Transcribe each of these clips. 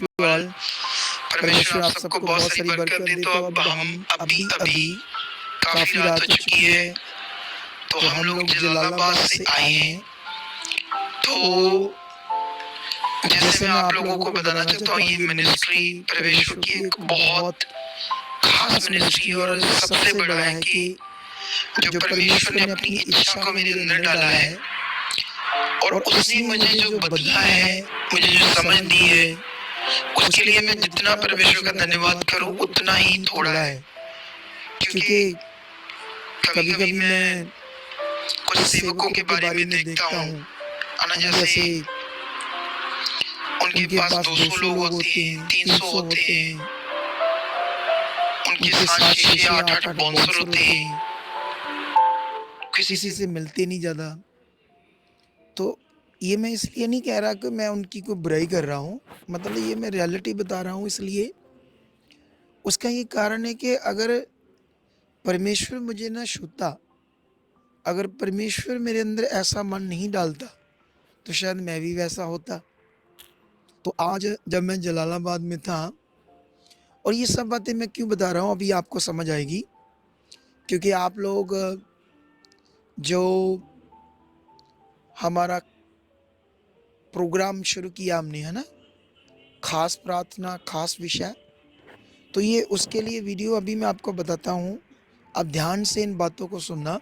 You all. परमेश्वर आप सबको बहुत सारी बरकत दे। तो अब हम अभी अभी काफ़ी रात हो चुकी है, तो हम लोग जलालाबाद से आए हैं। तो जैसे मैं आप लोगों को बताना चाहता हूँ, ये मिनिस्ट्री परमेश्वर की एक बहुत खास मिनिस्ट्री है और सबसे बड़ा है कि जो परमेश्वर ने अपनी इच्छा को मेरे अंदर डाला है और उसने मुझे जो बदला है, मुझे जो समझ दी है, उसके लिए मैं जितना परमेश्वर का धन्यवाद करूं उतना ही थोड़ा है। क्योंकि कभी कभी मैं कुछ सेवकों के बारे में देखता हूँ, जैसे उनके पास 200 लोग होते हैं, 300 होते हैं, उनके साथ 6-6, 8-8 बाउंसर होते हैं, किसी से मिलते नहीं ज़्यादा। तो ये मैं इसलिए नहीं कह रहा कि मैं उनकी कोई बुराई कर रहा हूँ, मतलब ये मैं रियलिटी बता रहा हूँ। इसलिए उसका ये कारण है कि अगर परमेश्वर मुझे ना छूता, अगर परमेश्वर मेरे अंदर ऐसा मन नहीं डालता, तो शायद मैं भी वैसा होता। तो आज जब मैं जलालाबाद में था, और ये सब बातें मैं क्यों बता रहा हूँ अभी आपको समझ आएगी, क्योंकि आप लोग जो हमारा प्रोग्राम शुरू किया हमने, है ना, खास प्रार्थना खास विषय, तो ये उसके लिए वीडियो अभी मैं आपको बताता हूँ। अब ध्यान से इन बातों को सुनना।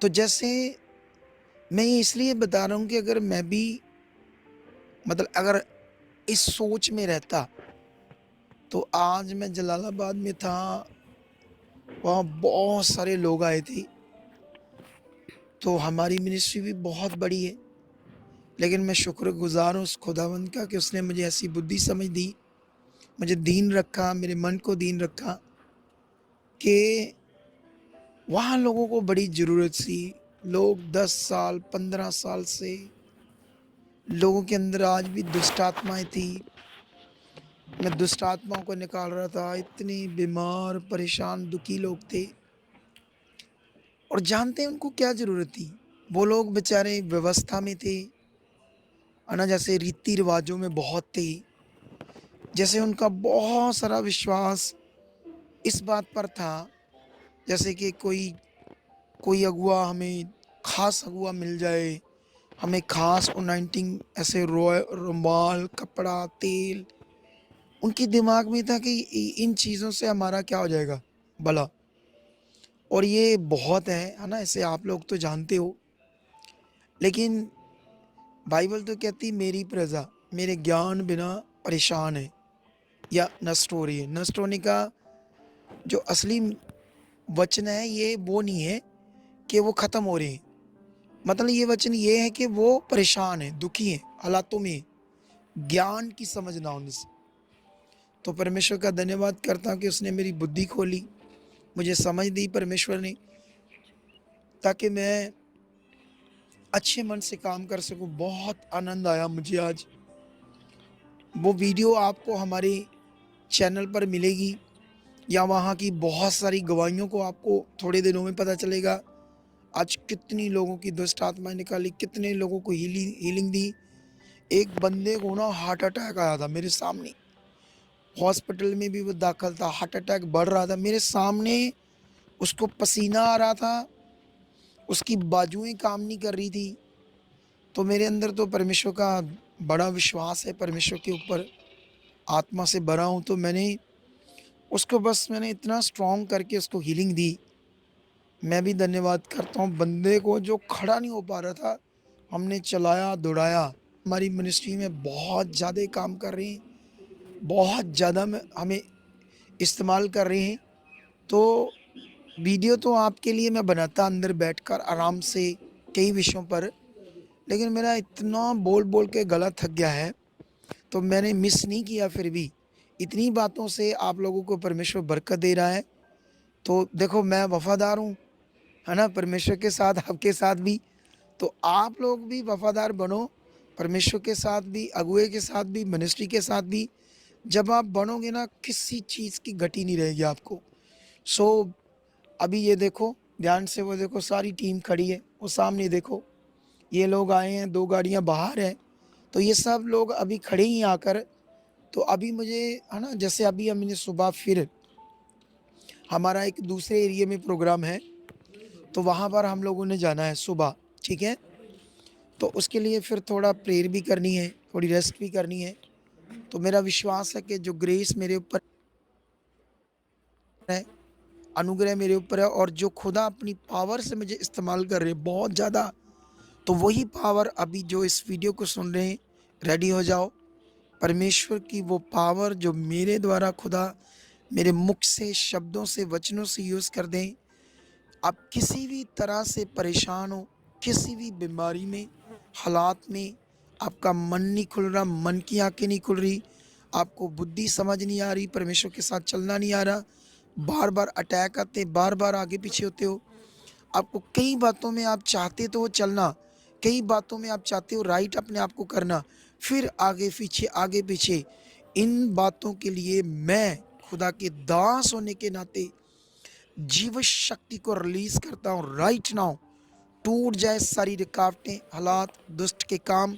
तो जैसे मैं ये इसलिए बता रहा हूँ कि अगर मैं भी, मतलब अगर इस सोच में रहता, तो आज मैं जलालाबाद में था, वहाँ बहुत सारे लोग आए थे। तो हमारी मिनिस्ट्री भी बहुत बड़ी है, लेकिन मैं शुक्रगुजार हूँ उस खुदावंद का कि उसने मुझे ऐसी बुद्धि समझ दी, मुझे दीन रखा, मेरे मन को दीन रखा कि वहाँ लोगों को बड़ी ज़रूरत थी। लोग 10 साल 15 साल से लोगों के अंदर आज भी दुष्ट आत्माएँ थी। मैं दुष्ट आत्माओं को निकाल रहा था। इतने बीमार, परेशान, दुखी लोग थे, और जानते हैं उनको क्या ज़रूरत थी? वो लोग बेचारे व्यवस्था में थे, है ना, जैसे रीति रिवाजों में बहुत थे। जैसे उनका बहुत सारा विश्वास इस बात पर था, जैसे कि कोई कोई अगुआ, हमें खास अगुआ मिल जाए, हमें खास अनॉइंटिंग, ऐसे रुमाल, कपड़ा, तेल। उनके दिमाग में था कि इन चीज़ों से हमारा क्या हो जाएगा, भला। और ये बहुत है ना, ऐसे आप लोग तो जानते हो। लेकिन बाइबल तो कहती मेरी प्रजा मेरे ज्ञान बिना परेशान है या नष्ट हो रही है। नष्ट होने का जो असली वचन है, ये वो नहीं है कि वो ख़त्म हो रहे हैं, मतलब ये वचन ये है कि वो परेशान है, दुखी है, हालातों में, ज्ञान की समझ ना होने से। तो परमेश्वर का धन्यवाद करता हूँ कि उसने मेरी बुद्धि खोली, मुझे समझ दी परमेश्वर ने, ताकि मैं अच्छे मन से काम कर सकूं। बहुत आनंद आया मुझे आज। वो वीडियो आपको हमारे चैनल पर मिलेगी, या वहाँ की बहुत सारी गवाहियों को आपको थोड़े दिनों में पता चलेगा। आज कितनी लोगों की दुष्ट आत्माएं निकाली, कितने लोगों को हीलिंग दी। एक बंदे को ना हार्ट अटैक आया था मेरे सामने, हॉस्पिटल में भी वो दाखिल था, हार्ट अटैक बढ़ रहा था मेरे सामने, उसको पसीना आ रहा था, उसकी बाजुएं काम नहीं कर रही थी। तो मेरे अंदर तो परमेश्वर का बड़ा विश्वास है, परमेश्वर के ऊपर आत्मा से भरा हूँ। तो मैंने इतना स्ट्रॉन्ग करके उसको हीलिंग दी। मैं भी धन्यवाद करता हूँ बंदे को जो खड़ा नहीं हो पा रहा था, हमने चलाया दौड़ाया। हमारी मिनिस्ट्री में बहुत ज़्यादा काम कर रहे हैं, बहुत ज़्यादा में हमें इस्तेमाल कर रहे हैं। तो वीडियो तो आपके लिए मैं बनाता अंदर बैठकर आराम से कई विषयों पर, लेकिन मेरा इतना बोल बोल के गला थक गया है, तो मैंने मिस नहीं किया। फिर भी इतनी बातों से आप लोगों को परमेश्वर बरकत दे रहा है। तो देखो मैं वफ़ादार हूँ, है ना, परमेश्वर के साथ, आपके साथ भी। तो आप लोग भी वफ़ादार बनो, परमेश्वर के साथ भी, अगुए के साथ भी, मिनिस्ट्री के साथ भी। जब आप बनोगे ना, किसी चीज़ की घटी नहीं रहेगी आपको। सो अभी ये देखो, ध्यान से वो देखो, सारी टीम खड़ी है, वो सामने देखो, ये लोग आए हैं, 2 गाड़ियाँ बाहर हैं। तो ये सब लोग अभी खड़े ही आकर, तो अभी मुझे है ना, जैसे अभी हमने सुबह फिर हमारा एक दूसरे एरिया में प्रोग्राम है, तो वहाँ पर हम लोगों ने जाना है सुबह, ठीक है? तो उसके लिए फिर थोड़ा प्रेयर भी करनी है, थोड़ी रेस्ट भी करनी है। तो मेरा विश्वास है कि जो ग्रेस मेरे ऊपर है, अनुग्रह मेरे ऊपर है, और जो खुदा अपनी पावर से मुझे इस्तेमाल कर रहे हैं बहुत ज़्यादा, तो वही पावर अभी जो इस वीडियो को सुन रहे हैं, रेडी हो जाओ। परमेश्वर की वो पावर जो मेरे द्वारा खुदा मेरे मुख से, शब्दों से, वचनों से यूज़ कर दें। आप किसी भी तरह से परेशान हो, किसी भी बीमारी में, हालात में, आपका मन नहीं खुल रहा, मन की आंखें नहीं खुल रही, आपको बुद्धि समझ नहीं आ रही, परमेश्वर के साथ चलना नहीं आ रहा, बार बार अटैक आते, बार बार आगे पीछे होते हो, आपको कई बातों में आप चाहते तो हो चलना, कई बातों में आप चाहते हो राइट अपने आप को करना, फिर आगे पीछे, इन बातों के लिए मैं खुदा के दास होने के नाते जीव शक्ति को रिलीज करता हूँ राइट नाउ। टूट जाए सारी रुकावटें, हालात, दुष्ट के काम,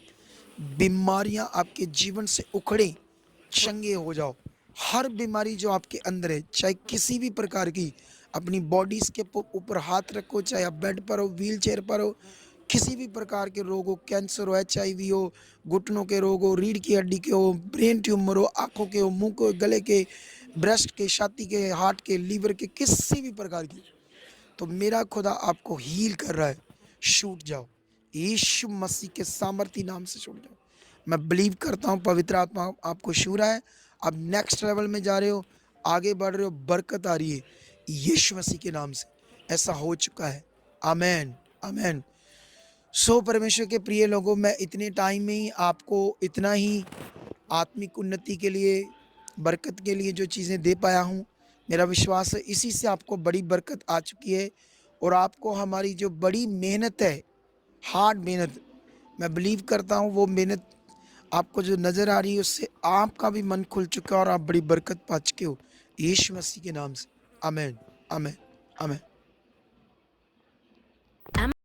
बीमारियां आपके जीवन से उखड़े, चंगे हो जाओ। हर बीमारी जो आपके अंदर है, चाहे किसी भी प्रकार की, अपनी बॉडीज के ऊपर हाथ रखो, चाहे आप बेड पर हो, व्हील चेयर पर हो, किसी भी प्रकार के रोग हो, कैंसर हो, HIV हो, घुटनों के रोग हो, रीढ़ की हड्डी के हो, ब्रेन ट्यूमर हो, आंखों के हो, मुंह के, गले के, ब्रेस्ट के, छाती के, हार्ट के, लीवर के, किसी भी प्रकार की, तो मेरा खुदा आपको हील कर रहा है। छूट जाओ, यीशु मसीह के सामर्थी नाम से छूट जाओ। मैं बिलीव करता हूँ पवित्र आत्मा आपको छू रहा है, अब नेक्स्ट लेवल में जा रहे हो, आगे बढ़ रहे हो, बरकत आ रही है यीशु मसीह के नाम से। ऐसा हो चुका है। आमेन, आमेन। सो परमेश्वर के प्रिय लोगों, मैं इतने टाइम में ही आपको इतना ही आत्मिक उन्नति के लिए, बरकत के लिए जो चीज़ें दे पाया हूँ, मेरा विश्वास है इसी से आपको बड़ी बरकत आ चुकी है। और आपको हमारी जो बड़ी मेहनत है, हार्ड मेहनत, मैं बिलीव करता हूँ वो मेहनत आपको जो नज़र आ रही है, उससे आपका भी मन खुल चुका है और आप बड़ी बरकत पा चुके हो यीशु मसीह के नाम से। आमेन, आमेन, आमेन।